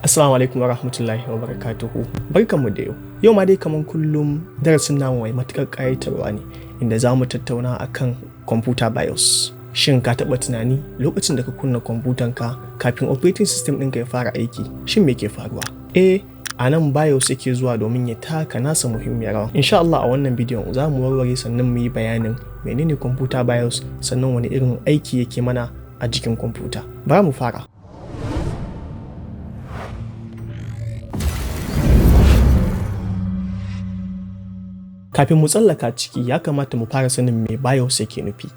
Assalamu alaikum wa rahmatullahi wa barakatuhu. Barkanmu da yau. Yau ma dai kaman kullum darasin namu mai matuƙar ƙayatarwa ne inda za mu tattauna akan Computer BIOS. Shin ka taɓa tunani lokacin da ka kunna kwamfutanka kafin operating system ɗinka ya fara aiki, shin me ke faruwa? A nan BIOS yake zuwa domin ya taka nasa muhimmiyar rawa. Insha Allah a wannan bidiyon za mu warware sannan mu yi bayanin menene Computer BIOS sannan wani irin aiki yake mana a jikin kwamfuta. Bara mu fara. Kafin mu tsallaka ciki ya kamata mu fara sanin me BIOS yake nufi.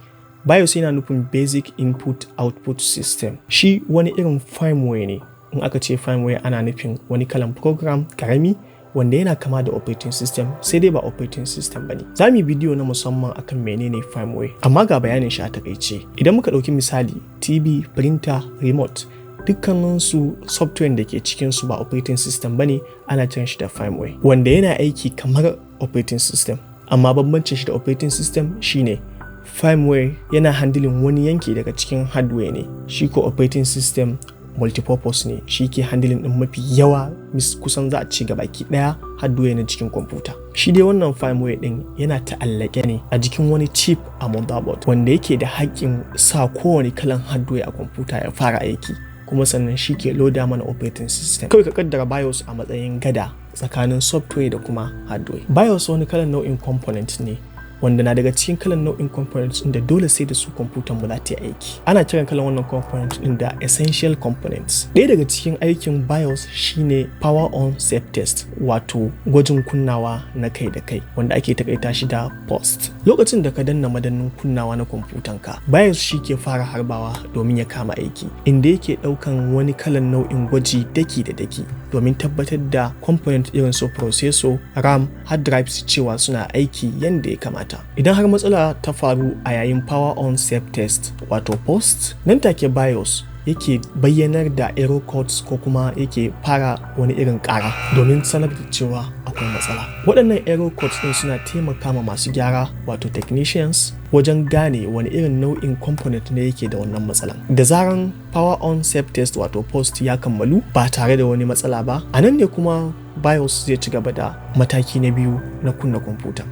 BIOS yana nufin Basic Input Output System. Shi wani irin firmware ne. In aka ce firmware ana nufin wani kalan program karami wanda yana kama da operating system sai dai ba operating system bane. Za mu yi bidiyo na musamman akan menene firmware, amma ga bayanin shi a takaice. Idan muka ɗauki misali TV, printer, remote, dukkaninsu software da ke cikinsu ba operating system bane, ana kiran shi da firmware wanda yana aiki kamar operating system, amma bambancin shi da operating system shine firmware yana handling wani yanki daga cikin hardware ne, shi ko operating system multipurpose ne, shi ke handling din mafi yawa, kusan za a ci gabaki daya hardware na cikin kwamfuta. Shi dai wannan firmware din yana ta'allake ne a jikin wani chip a motherboard wanda yake da haƙƙin sa kowane kalan hardware a kwamfuta ya fara aiki, kuma sannan shi ke loda mana operating system. Kawai ka kaddara BIOS a matsayin gada tsakanin software da kuma hardware. BIOS wani kalan nau'in component ne wanda na daga cikin kalan nau'in components da dole sai da su kwamfutan mu za ta yi aiki. Ana kiran kalan wannan component din da essential components. Ɗaya daga cikin aikin BIOS shine power on safe test, wato gwajin kunnawa na kai da kai wanda ake takaita shi da post. Lokacin da ka danna madannin kunnawa na kwamfutanka, BIOS shi ke fara harbawa domin ya kama aiki, inda yake ɗaukan wani kalan nau'in gwaji daki da daki domin tabbatar da component irin su processor, RAM, hard drives cewa suna aiki yanda ya kamata. Idan har matsala ta faru a yayin power on safe test wato post, nan take BIOS yake bayyanar da error codes ko kuma yake fara wani irin ƙara domin sanar da cewa akwai matsala. Waɗannan error codes ɗin suna taimaka ma masu gyara wato technicians wajen gane wani irin nau'in component ne yake da wannan matsalan. Da zaran power on safe test wato post ya kammalu ba tare da wani matsala ba, a nan ne kuma BIOS zai ci gaba da mataki na biyu na kunna kwamfuta.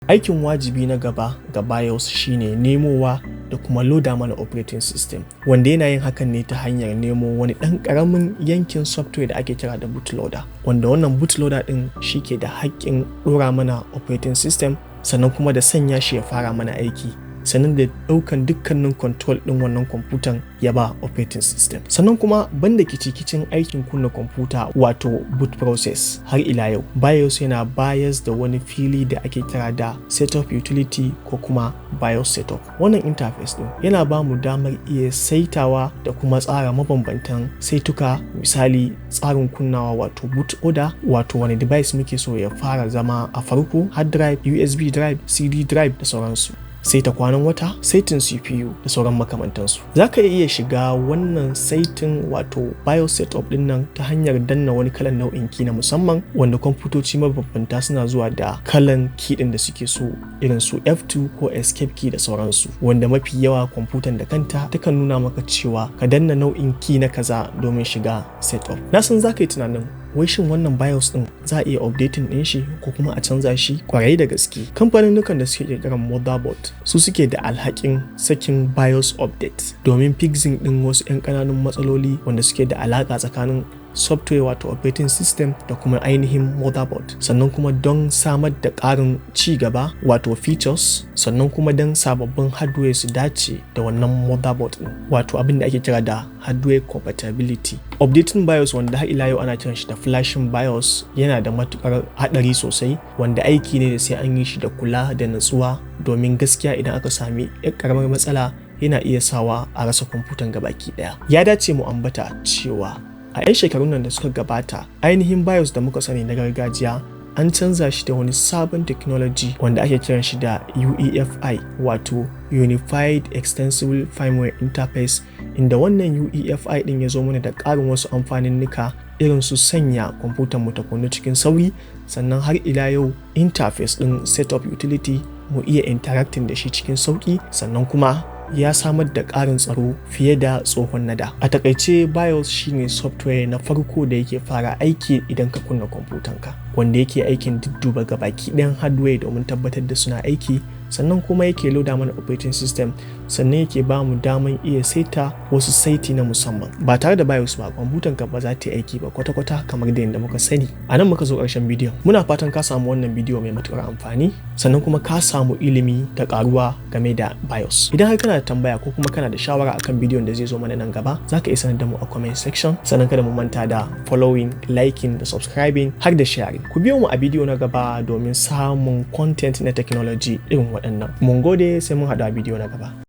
Aikin wajibi na gaba ga BIOS shine nemowa da kuma loda mana operating system, wanda yana yin hakan ne ta hanyar nemo wani ɗan ƙaramin yankin software da ake kira da bootloader, wanda wannan bootloader ɗin shi ke da haƙƙin ɗora mana operating system sannan kuma da sanya shi ya fara mana aiki, sannan da ɗaukan dukkanin control ɗin wannan kwamfutan ya ba operating system. Sannan kuma banda kicikicin aikin kunna kwamfuta wato boot process, har ila yau BIOS yana bayas da wani fili da ake kira da setup utility ko kuma BIOS setup. Wannan interface ɗin yana ba mu damar iya saitawa da kuma tsara mabambantan saituka, misali tsarin kunnawa wato boot order, wato wani device muke so ya fara zama a farko, hard drive, USB drive, CD drive da sauransu. Saita kwanan wata, saitin CPU da sauran makamantansu. Za ka iya shiga wannan saitin wato BIOS setup din nan ta hanyar danna wani kalan nau'in key na musamman, wanda kwamfutoci mabambanta suna zuwa da kalan key din da suke so, irin su F2 ko escape key da sauransu, wanda mafi yawa kwamfutan da kanta takan nuna maka cewa ka danna nau'in key na kaza domin shiga setup. Na san za ka yi tunanin wai shin wannan BIOS din za a iya updating din shi ko kuma a canza shi? Kwarai da gaske, kamfanin da suke kirkiran motherboard su suke da alhakin sakin BIOS update domin fixing din wasu 'yan ƙananun matsaloli wanda suke da alaka tsakanin software wato operating system da kuma ainihin motherboard, sannan kuma don samar da ƙarin ci gaba wato features, sannan kuma don sababbin hardware su dace da wannan motherboard din, wato abin da ake kira da hardware compatibility. Updating BIOS wanda har ila yau ana kiran shi da flashing BIOS yana da matukar hadari sosai, wanda aiki ne da sai an yi shi da kula da natsuwa, domin gaskiya idan aka sami karamar matsala yana iya sawa a rasa kwamfutan gabaki daya. Ya dace mu ambata cewa a 'yan shekarun nan da suka gabata, ainihin BIOS da muka sani na gargajiya an canza shi da wani sabon technology wanda ake kiran shi da UEFI wato Unified Extensible Firmware Interface, inda wannan UEFI din ya zo mana da ƙarin wasu amfaninnika irin su sanya kwamfutan mu ta kunnu cikin sauri, sannan har ila yau interface din setup utility mu iya interacting da shi cikin sauki, sannan kuma ya samar da ƙarin tsaro fiye da tsohon nada. A takaice BIOS shine software na farko da yake fara aiki idan ka kunna kwamfutanka, wanda yake aikin dudduba gabaki ɗayan hardware domin tabbatar da suna aiki, sannan kuma yake loda mana operating system, sannan yake ba mu daman iya saita wasu saiti na musamman. Ba tare da BIOS ba kwamfutanka ba za ta yi aiki ba kwata-kwata kamar da yadda muka sani. A nan muka zo ƙarshen bidiyon. Muna fatan ka samu wannan bidiyo mai matuƙar amfani, sannan kuma ka samu ilimi da ƙaruwa game da BIOS. Idan har kana da tambaya ko kuma kana da shawara akan bidiyon da zai zo mana nan gaba, za ka iya sanar da mu a comment section. Sannan kada mu manta da following, liking da subscribing har da sharing. Ku biyo mu a bidiyo na gaba domin samun content na technology irin waɗannan. Mun gode, sai mun haɗu a bidiyo na gaba.